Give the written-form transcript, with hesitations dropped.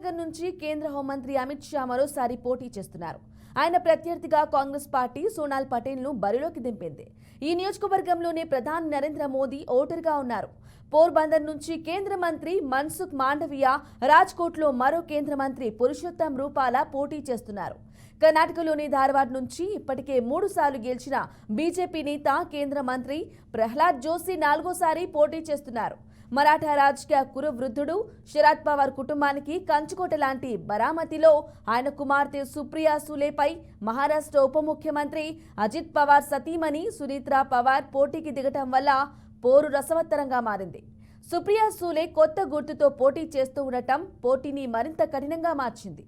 కర్ణాటక నుంచి కేంద్ర హోంమంత్రి అమిత్ షా మరోసారి పోటీ చేస్తున్నారు. ఆయన ప్రత్యర్థిగా కాంగ్రెస్ పార్టీ సోనాల్ పటేల్ ను బరిలోకి దింపింది. ఈ నియోజకవర్గంలోనే ప్రధాని నరేంద్ర మోదీ ఓటరుగా ఉన్నారు. పోర్బందర్ నుంచి కేంద్ర మంత్రి మన్సుఖ్ మాండవియా, రాజ్కోట్లో మరో కేంద్ర మంత్రి పురుషోత్తం రూపాలా పోటీ చేస్తున్నారు. కర్ణాటకలోని ధార్వాడ్ నుంచి ఇప్పటికే 3 సార్లు గెలిచిన బీజేపీ నేత కేంద్ర మంత్రి ప్రహ్లాద్ జోషి 4వ సారి పోటీ చేస్తున్నారు. మరాఠా రాజకీయ కురువృద్ధుడు శరద్ పవార్ కుటుంబానికి కంచుకోట లాంటి బరామతిలో ఆయన కుమార్తె సుప్రియా సూలేపై మహారాష్ట్ర ఉప ముఖ్యమంత్రి అజిత్ పవార్ సతీమణి సునీత్రా పవార్ పోటీకి దిగటం వల్ల పోరు రసవత్తరంగా మారింది. సుప్రియా సూలే కొత్త గుర్తుతో పోటీ చేస్తూ ఉండటం పోటీని మరింత కఠినంగా మార్చింది.